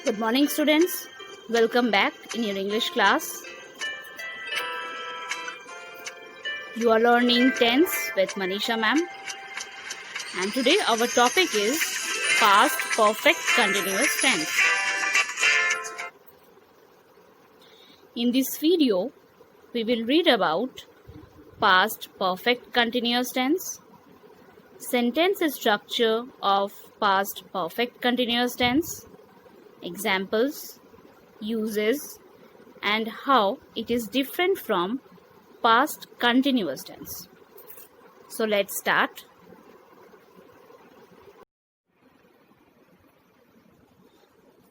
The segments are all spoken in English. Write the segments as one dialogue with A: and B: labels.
A: Good morning, students. Welcome back in your English class. You are learning tense with Manisha ma'am. And today our topic is past perfect continuous tense. In this video, we will read about past perfect continuous tense, sentence structure of past perfect continuous tense, examples, uses, and how it is different from past continuous tense. So let's start.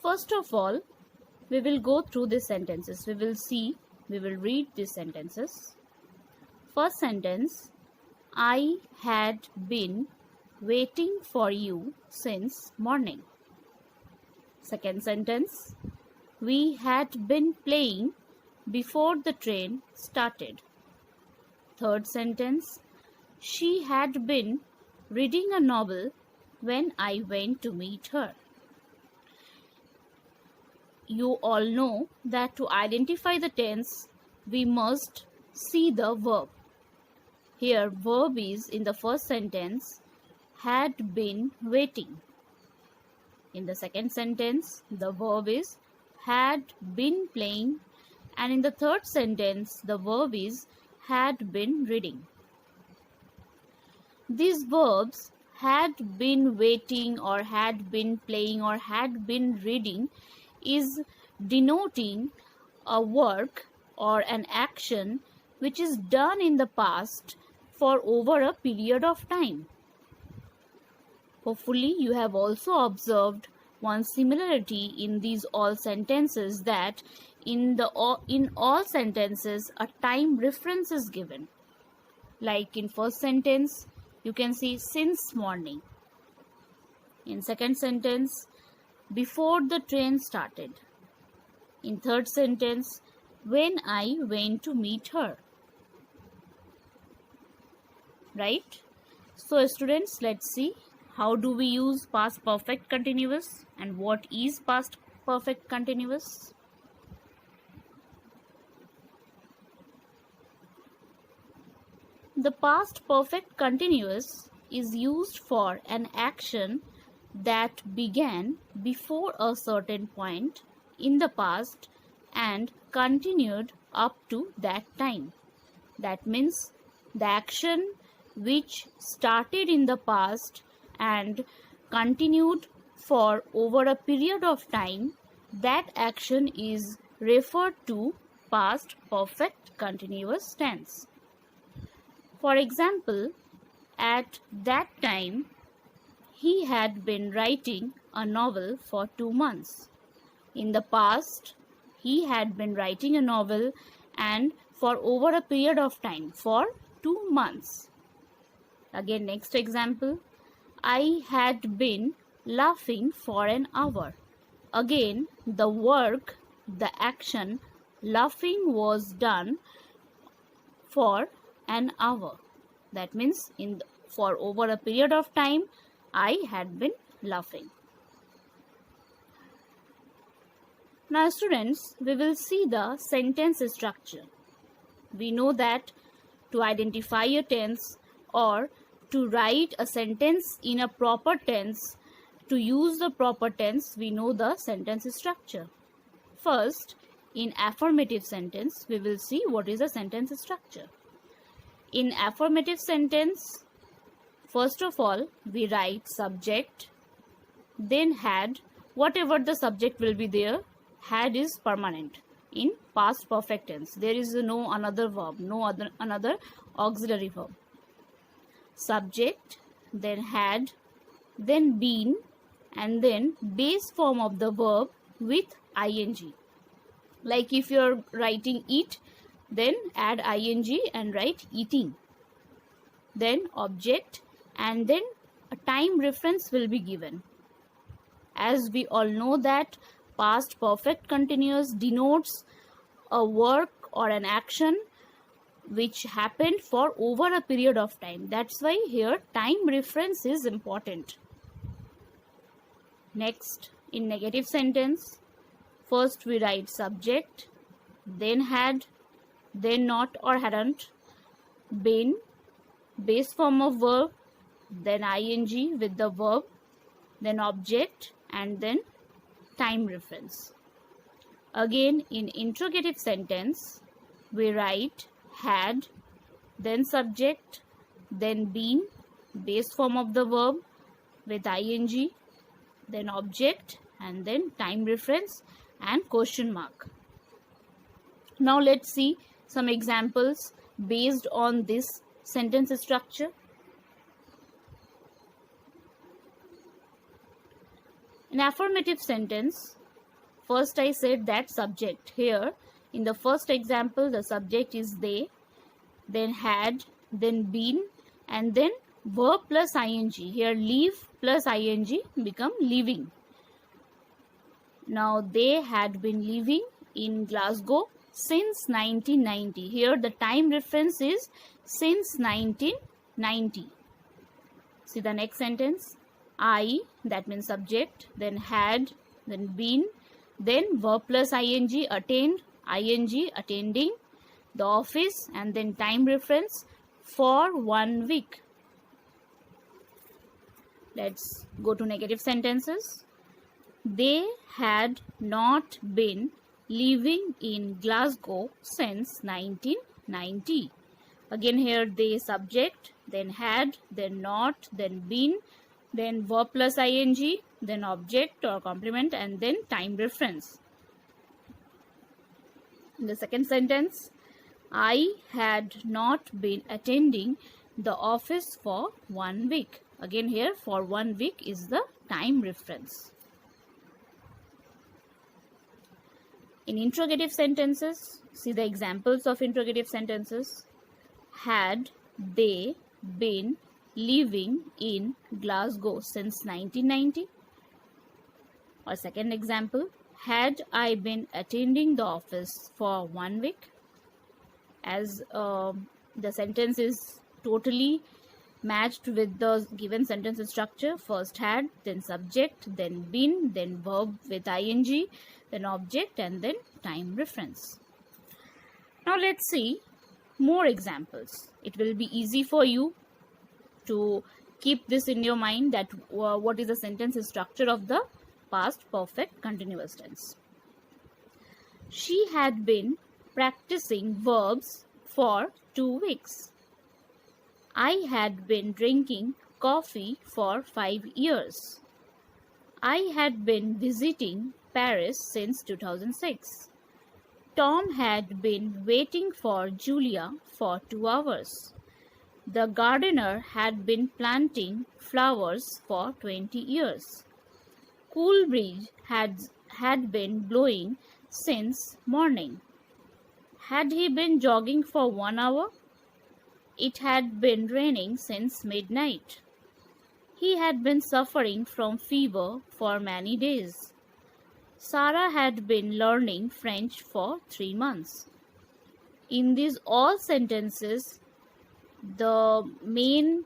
A: First of all, we will go through the sentences. We will read these sentences. First sentence, I had been waiting for you since morning. Second sentence, we had been playing before the train started. Third sentence, she had been reading a novel when I went to meet her. You all know that to identify the tense, we must see the verb. Here, verb is in the first sentence, had been waiting. In the second sentence, the verb is had been playing. And in the third sentence, the verb is had been reading. These verbs, had been waiting or had been playing or had been reading, is denoting a work or an action which is done in the past for over a period of time. Hopefully, you have also observed one similarity in these all sentences, that in all sentences a time reference is given. Like in first sentence, you can see since morning. In second sentence, before the train started. In third sentence, when I went to meet her. Right? So students, let's see how do we use past perfect continuous and what is past perfect continuous. The past perfect continuous is used for an action that began before a certain point in the past and continued up to that time. That means the action which started in the past and continued for over a period of time, that action is referred to past perfect continuous tense. For example, at that time, he had been writing a novel for 2 months. In the past, he had been writing a novel and for over a period of time, for 2 months. Again, next example, I had been laughing for an hour. Again, the work, the action, laughing was done for an hour. That means for over a period of time, I had been laughing. Now students, we will see the sentence structure. We know that to identify a tense or to write a sentence in a proper tense, to use the proper tense, we know the sentence structure. First, in affirmative sentence, we will see what is the sentence structure. In affirmative sentence, first of all, we write subject, then had, whatever the subject will be there, had is permanent. In past perfect tense, there is no another verb, another auxiliary verb. Subject, then had, then been, and then base form of the verb with ing. Like if you are writing eat, then add ing and write eating. Then object, and then a time reference will be given. As we all know that past perfect continuous denotes a work or an action which happened for over a period of time. That's why here time reference is important. Next, in negative sentence, First we write subject, then had, then not or hadn't, been, base form of verb, then ing with the verb, then object, and then time reference. Again, in interrogative sentence, we write had, then subject, then been, base form of the verb with ing, then object, and then time reference and question mark. Now let's see some examples based on this sentence structure. In affirmative sentence, first I said that subject. Here in the first example, the subject is they, then had, then been, and then verb plus ing. Here leave plus ing become living. Now they had been living in Glasgow since 1990. Here the time reference is since 1990. See the next sentence. I, that means subject, then had, then been, then verb plus ing, attained, ing, attending, the office, and then time reference for 1 week. Let's go to negative sentences. They had not been living in Glasgow since 1990. Again here they subject, then had, then not, then been, then verb plus ing, then object or complement, and then time reference. In the second sentence, I had not been attending the office for 1 week. Again here for 1 week is the time reference. In interrogative sentences, see the examples of interrogative sentences. Had they been living in Glasgow since 1990? Or second example, had I been attending the office for 1 week? As the sentence is totally matched with the given sentence structure, first had, then subject, then been, then verb with ing, then object, and then time reference. Now let's see more examples. It will be easy for you to keep this in your mind that what is the sentence structure of the past perfect continuous tense. She had been practicing verbs for 2 weeks. I had been drinking coffee for 5 years. I had been visiting Paris since 2006. Tom had been waiting for Julia for 2 hours. The gardener had been planting flowers for 20 years. Cool breeze had been blowing since morning. Had he been jogging for 1 hour? It had been raining since midnight. He had been suffering from fever for many days. Sarah had been learning French for 3 months. In these all sentences, the main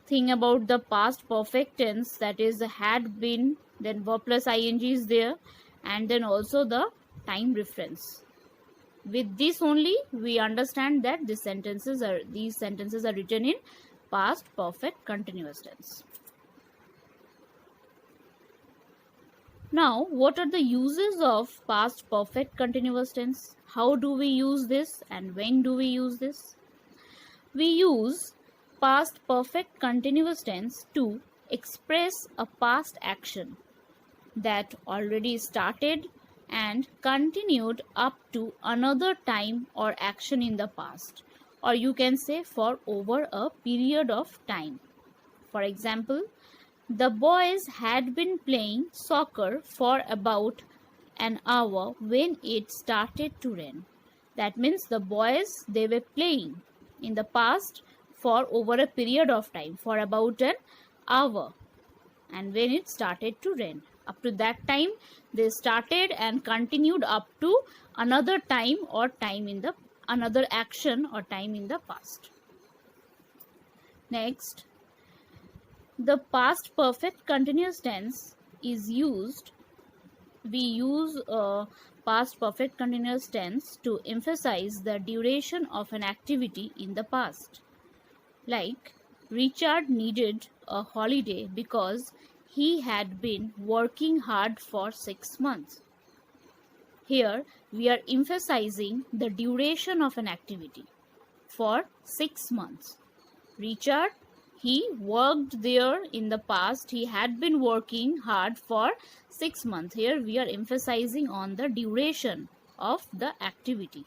A: thing about the past perfect tense, that is had been, then verb plus ing is there, and then also the time reference. With this only we understand that these sentences are written in past perfect continuous tense. Now, what are the uses of past perfect continuous tense? How do we use this and when do we use this? We use past perfect continuous tense to express a past action that already started and continued up to another time or action in the past, or you can say for over a period of time. For example, the boys had been playing soccer for about an hour when it started to rain. That means the boys, they were playing in the past for over a period of time, for about an hour, and when it started to rain. Up to that time they started and continued up to another time or time in the another action or time in the past. Next, the past perfect continuous tense is used we use past perfect continuous tense to emphasize the duration of an activity in the past. Like, Richard needed a holiday because he had been working hard for 6 months. Here, we are emphasizing the duration of an activity for 6 months. Richard, he worked there in the past. He had been working hard for 6 months. Here, we are emphasizing on the duration of the activity.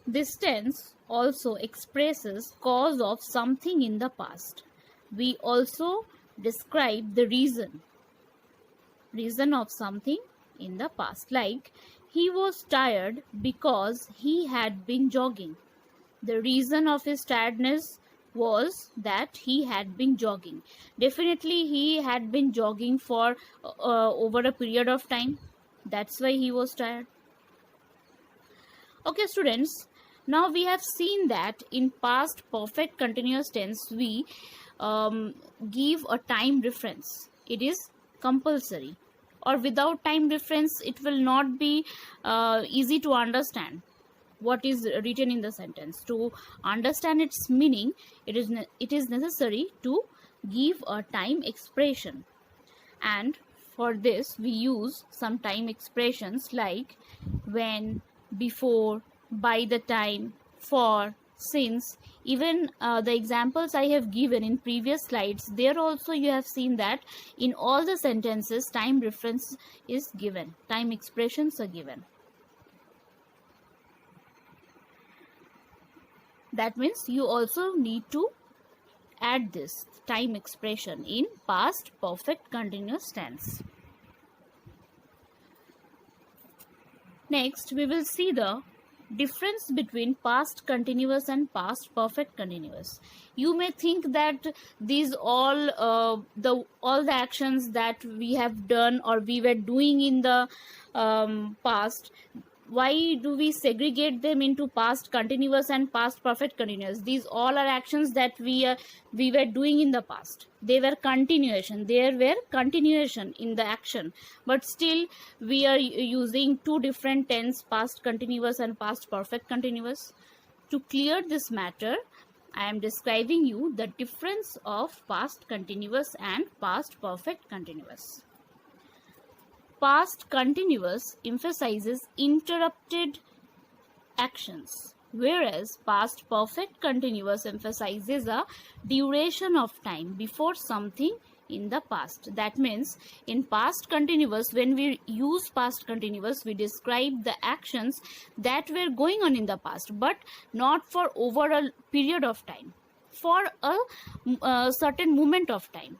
A: This tense also expresses cause of something in the past. We also describe the reason of something in the past. Like, he was tired because he had been jogging. The reason of his tiredness was that he had been jogging. Definitely he had been jogging for over a period of time. That's why he was tired. Okay, students, now we have seen that in past perfect continuous tense we give a time reference. It is compulsory, or without time reference it will not be easy to understand what is written in the sentence. To understand its meaning, it is necessary to give a time expression, and for this we use some time expressions like when, before, by the time, for, since. Even the examples I have given in previous slides, there also you have seen that in all the sentences time reference is given, time expressions are given. That means you also need to add this time expression in past perfect continuous tense. Next, we will see the difference between past continuous and past perfect continuous. You may think that these all the actions that we have done or we were doing in the past, why do we segregate them into past continuous and past perfect continuous? These all are actions that we were doing in the past. They were continuation. There were continuation in the action, but still we are using two different tense, past continuous and past perfect continuous. To clear this matter, I am describing you the difference of past continuous and past perfect continuous. Past continuous emphasizes interrupted actions, whereas past perfect continuous emphasizes a duration of time before something in the past. That means in past continuous, when we use past continuous, we describe the actions that were going on in the past, but not for over a period of time, for a certain moment of time.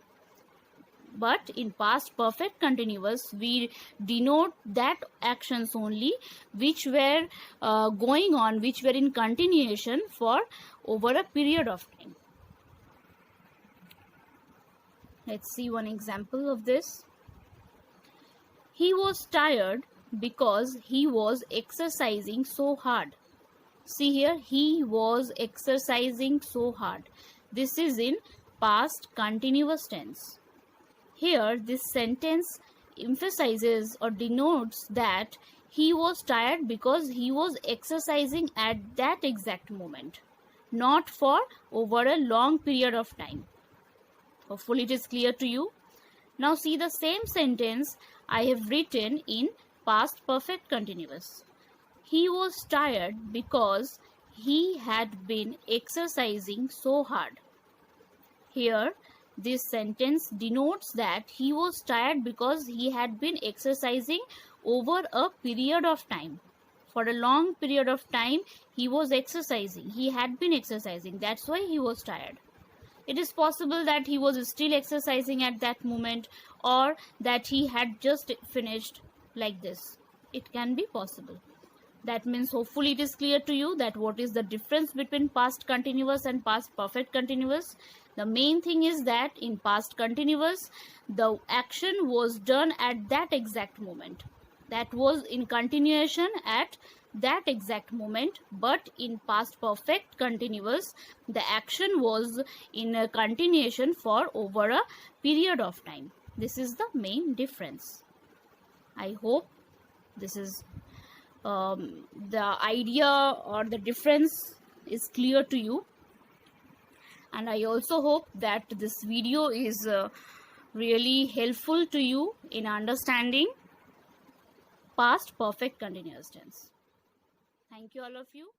A: But in past perfect continuous, we denote that actions only which were going on, which were in continuation for over a period of time. Let's see one example of this. He was tired because he was exercising so hard. See here, he was exercising so hard. This is in past continuous tense. Here, this sentence emphasizes or denotes that he was tired because he was exercising at that exact moment, not for over a long period of time. Hopefully it is clear to you. Now see the same sentence I have written in past perfect continuous. He was tired because he had been exercising so hard. Here, this sentence denotes that he was tired because he had been exercising over a period of time. For a long period of time, he was exercising. He had been exercising. That's why he was tired. It is possible that he was still exercising at that moment, or that he had just finished like this. It can be possible. That means hopefully it is clear to you that what is the difference between past continuous and past perfect continuous. The main thing is that in past continuous, the action was done at that exact moment. That was in continuation at that exact moment. But in past perfect continuous, the action was in a continuation for over a period of time. This is the main difference. I hope this is the idea or the difference is clear to you, and I also hope that this video is really helpful to you in understanding past perfect continuous tense. Thank you all of you.